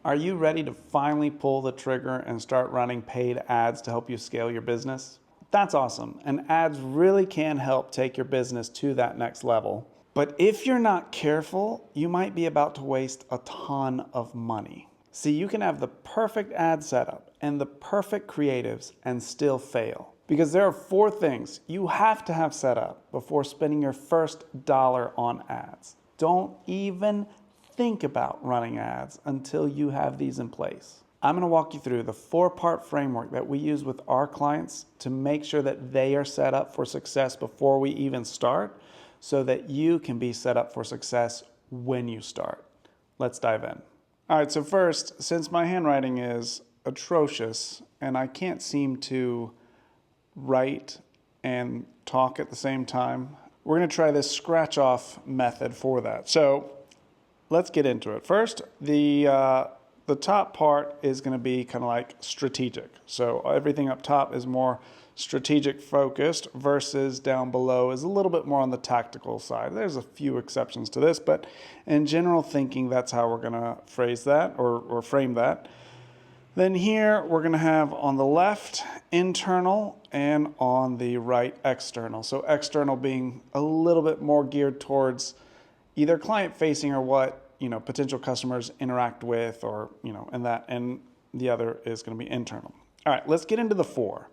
Are you ready to finally pull the trigger and start running paid ads to help you scale your business? That's awesome, and ads really can help take your business to that next level. But if you're not careful, you might be about to waste a ton of money. See, you can have the perfect ad setup and the perfect creatives and still fail. Because there are 4 things you have to have set up before spending your first dollar on ads. Don't even think about running ads until you have these in place. I'm going to walk you through the 4-part framework that we use with our clients to make sure that they are set up for success before we even start, so that you can be set up for success when you start. Let's dive in. All right, so first, since my handwriting is atrocious and I can't seem to write and talk at the same time, we're going to try this scratch off method for that. So let's get into it. First, the top part is going to be kind of like strategic. So everything up top is more strategic focused versus down below is a little bit more on the tactical side. There's a few exceptions to this, but in general thinking, that's how we're going to phrase that or frame that. Then here we're going to have on the left internal and on the right external. So external being a little bit more geared towards either client facing or what potential customers interact with, or and the other is going to be internal. All right, let's get into the 4.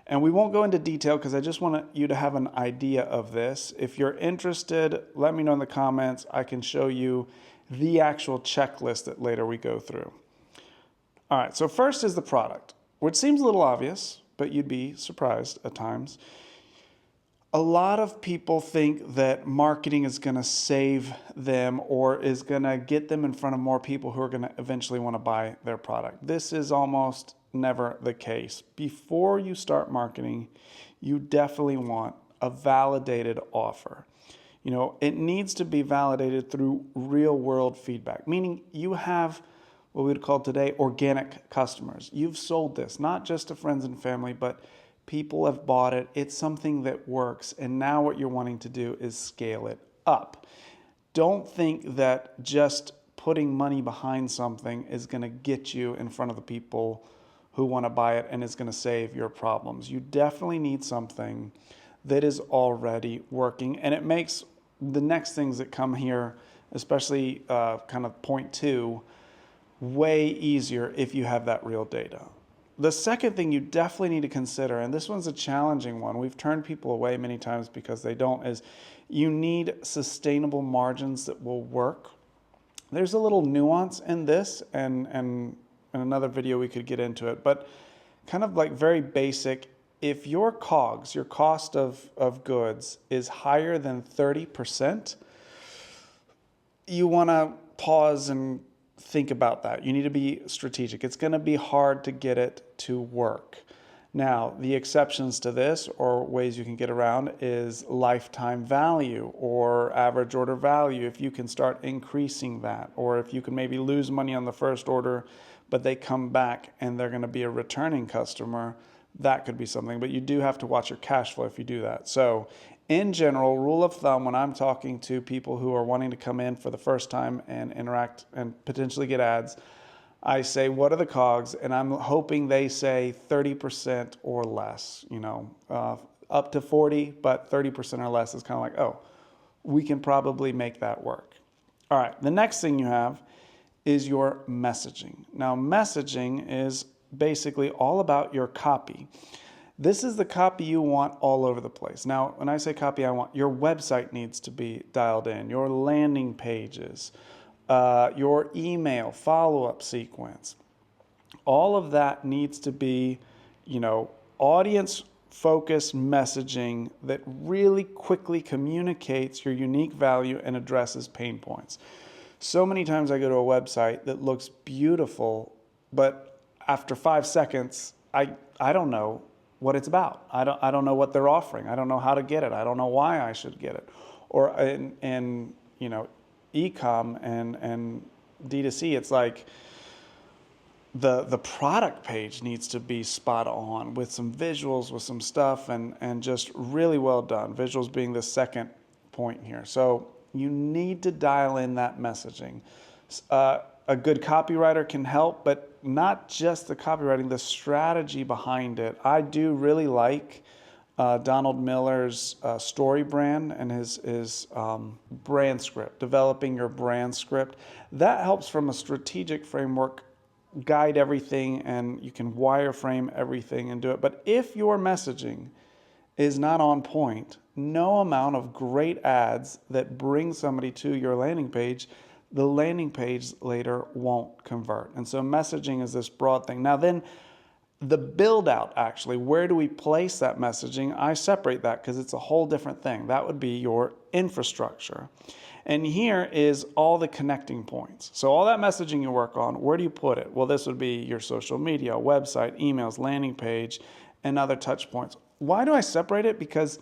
And we won't go into detail because I just want you to have an idea of this. If you're interested, let me know in the comments. I can show you the actual checklist that later we go through. All right, so first is the product, which seems a little obvious, but you'd be surprised at times. A lot of people think that marketing is going to save them or is going to get them in front of more people who are going to eventually want to buy their product. This is almost never the case. Before you start marketing, you definitely want a validated offer. It needs to be validated through real world feedback, meaning you have what we would call today organic customers. You've sold this, not just to friends and family, but people have bought it. It's something that works. And now what you're wanting to do is scale it up. Don't think that just putting money behind something is going to get you in front of the people who want to buy it and is going to save your problems. You definitely need something that is already working. And it makes the next things that come here, especially kind of point 2, way easier if you have that real data. The second thing you definitely need to consider, and this one's a challenging one, we've turned people away many times because they don't, is you need sustainable margins that will work. There's a little nuance in this, and in another video we could get into it, but kind of like very basic, if your COGS, your cost of goods, is higher than 30%, you want to pause and think about that. You need to be strategic. It's going to be hard to get it to work. Now, the exceptions to this, or ways you can get around, is lifetime value or average order value. If you can start increasing that, or if you can maybe lose money on the first order, but they come back and they're going to be a returning customer, that could be something. But you do have to watch your cash flow if you do that. So in general, rule of thumb, when I'm talking to people who are wanting to come in for the first time and interact and potentially get ads, I say, what are the COGS? And I'm hoping they say 30% or less, up to 40, but 30% or less is kind of like, oh, we can probably make that work. All right, the next thing you have is your messaging. Now, messaging is basically all about your copy. This is the copy you want all over the place. Now, when I say copy, I want your website needs to be dialed in, your landing pages, your email follow-up sequence. All of that needs to be, audience-focused messaging that really quickly communicates your unique value and addresses pain points. So many times I go to a website that looks beautiful, but after 5 seconds, I don't know what it's about. I don't know what they're offering. I don't know how to get it. I don't know why I should get it. Or in e-com and D2C, it's like the product page needs to be spot on with some visuals, with some stuff, and just really well done. Visuals being the second point here. So you need to dial in that messaging. a good copywriter can help, but not just the copywriting, the strategy behind it. I do really like Donald Miller's story brand and his brand script, developing your brand script. That helps from a strategic framework, guide everything, and you can wireframe everything and do it. But if your messaging is not on point, no amount of great ads that bring somebody to your landing page, the landing page later won't convert. And so messaging is this broad thing. Now then, the build out, actually, where do we place that messaging? I separate that because it's a whole different thing. That would be your infrastructure. And here is all the connecting points. So all that messaging you work on, where do you put it? Well, this would be your social media, website, emails, landing page, and other touch points. Why do I separate it? Because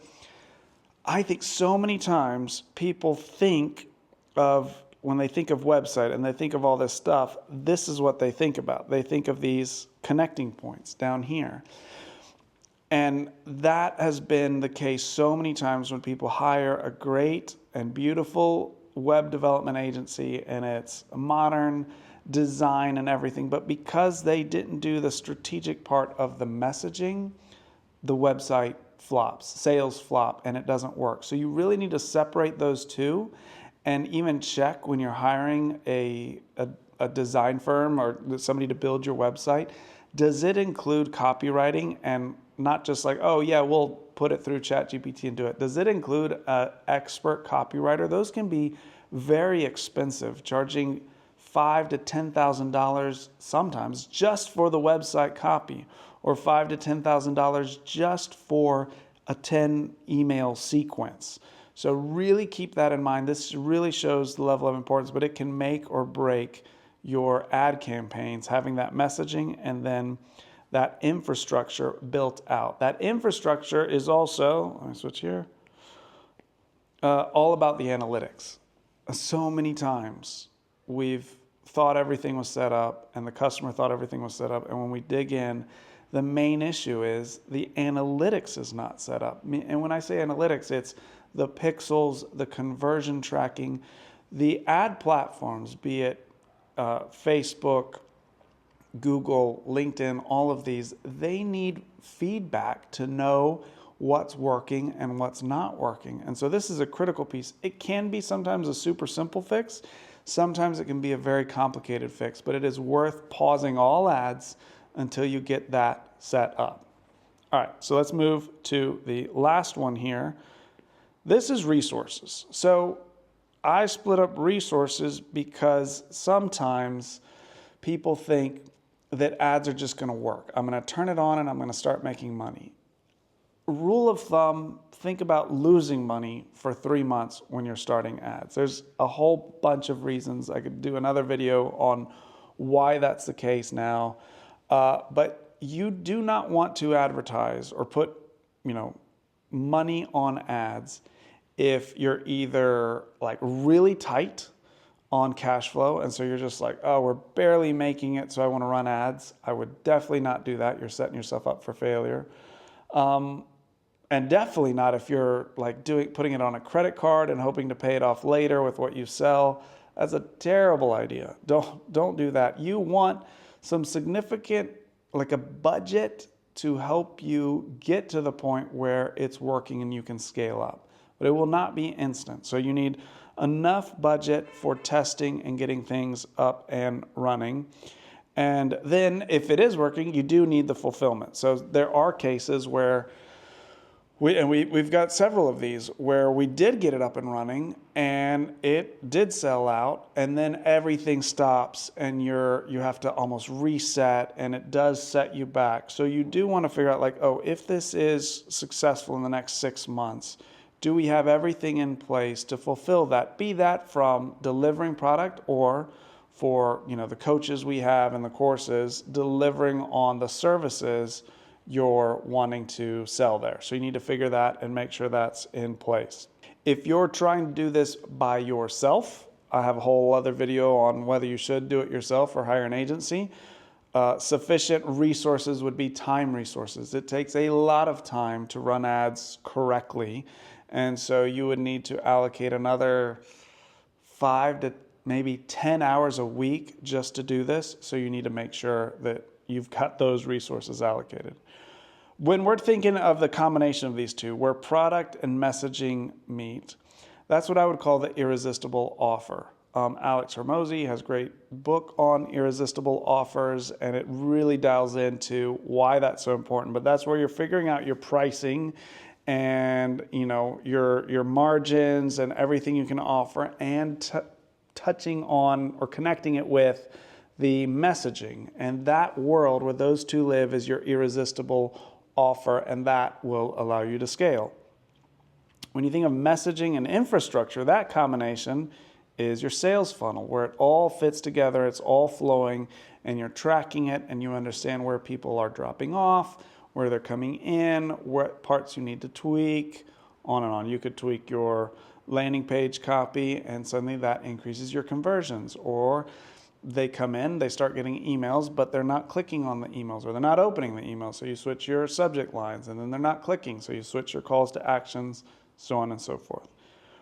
I think so many times people think of, when they think of website and they think of all this stuff, this is what they think about. They think of these connecting points down here. And that has been the case so many times when people hire a great and beautiful web development agency and it's modern design and everything, but because they didn't do the strategic part of the messaging, the website flops, sales flop, and it doesn't work. So you really need to separate those two, and even check when you're hiring a design firm or somebody to build your website, does it include copywriting? And not just like, oh yeah, we'll put it through ChatGPT and do it. Does it include an expert copywriter? Those can be very expensive, charging $5,000 to $10,000 sometimes just for the website copy, or $5,000 to $10,000 just for a 10 email sequence. So really keep that in mind. This really shows the level of importance, but it can make or break your ad campaigns, having that messaging and then that infrastructure built out. That infrastructure is also, let me switch here, all about the analytics. So many times we've thought everything was set up and the customer thought everything was set up, and when we dig in, the main issue is the analytics is not set up. And when I say analytics, it's the pixels, the conversion tracking, the ad platforms, be it Facebook, Google, LinkedIn, all of these, they need feedback to know what's working and what's not working. And so this is a critical piece. It can be sometimes a super simple fix. Sometimes it can be a very complicated fix, but it is worth pausing all ads until you get that set up. All right, so let's move to the last one here. This is resources. So I split up resources because sometimes people think that ads are just going to work. I'm going to turn it on and I'm going to start making money. Rule of thumb, think about losing money for 3 months when you're starting ads. There's a whole bunch of reasons. I could do another video on why that's the case now. But you do not want to advertise or put, money on ads if you're either like really tight on cash flow, and so you're just like, oh, we're barely making it, so I want to run ads. I would definitely not do that. You're setting yourself up for failure. And definitely not if you're like putting it on a credit card and hoping to pay it off later with what you sell. That's a terrible idea. Don't do that. You want some significant, like a budget to help you get to the point where it's working and you can scale up. But it will not be instant. So you need enough budget for testing and getting things up and running. And then if it is working, you do need the fulfillment. So there are cases where we've got several of these where we did get it up and running and it did sell out, and then everything stops and you have to almost reset, and it does set you back. So you do want to figure out like, oh, if this is successful in the next 6 months, do we have everything in place to fulfill that? Be that from delivering product or for the coaches we have and the courses, delivering on the services you're wanting to sell there. So you need to figure that and make sure that's in place. If you're trying to do this by yourself, I have a whole other video on whether you should do it yourself or hire an agency. Sufficient resources would be time resources. It takes a lot of time to run ads correctly. And so you would need to allocate another 5 to maybe 10 hours a week just to do this. So you need to make sure that you've got those resources allocated. When we're thinking of the combination of these two, where product and messaging meet, that's what I would call the irresistible offer. Alex Hormozi has a great book on irresistible offers, and it really dials into why that's so important. But that's where you're figuring out your pricing and your margins and everything you can offer, and touching on or connecting it with the messaging. And that world where those two live is your irresistible offer, and that will allow you to scale. When you think of messaging and infrastructure, that combination is your sales funnel, where it all fits together, it's all flowing, and you're tracking it, and you understand where people are dropping off, where they're coming in, what parts you need to tweak, on and on. You could tweak your landing page copy, and suddenly that increases your conversions. Or they come in, they start getting emails, but they're not clicking on the emails, or they're not opening the emails, so you switch your subject lines, and then they're not clicking, so you switch your calls to actions, so on and so forth.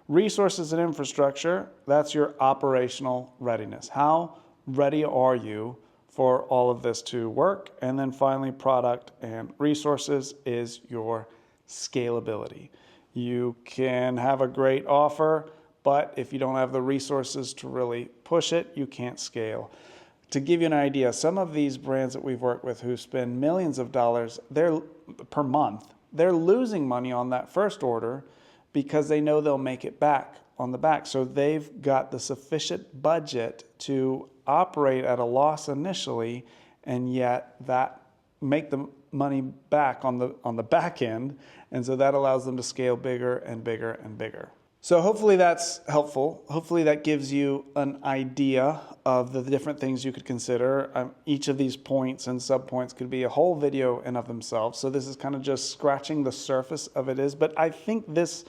Resources and infrastructure, that's your operational readiness. How ready are you for all of this to work? And then finally, product and resources is your scalability. You can have a great offer, but if you don't have the resources to really push it, you can't scale. To give you an idea, some of these brands that we've worked with who spend millions of dollars per month, they're losing money on that first order because they know they'll make it back on the back. So they've got the sufficient budget to operate at a loss initially, and yet that make the money back on the back end. And so that allows them to scale bigger and bigger and bigger. So hopefully that's helpful. Hopefully that gives you an idea of the different things you could consider. Each of these points and subpoints could be a whole video in of themselves. So this is kind of just scratching the surface of it is. But I think this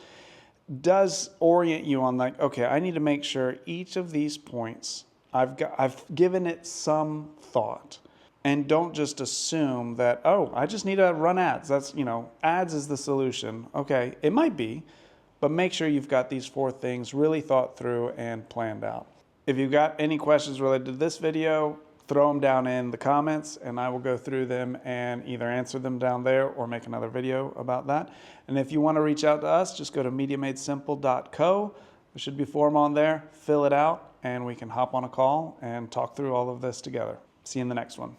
does orient you on like, okay, I need to make sure each of these points, I've given it some thought. And don't just assume that, oh, I just need to run ads. That's, ads is the solution. Okay, it might be. But make sure you've got these 4 things really thought through and planned out. If you've got any questions related to this video, throw them down in the comments and I will go through them and either answer them down there or make another video about that. And if you want to reach out to us, just go to MediaMadeSimple.co. There should be a form on there. Fill it out and we can hop on a call and talk through all of this together. See you in the next one.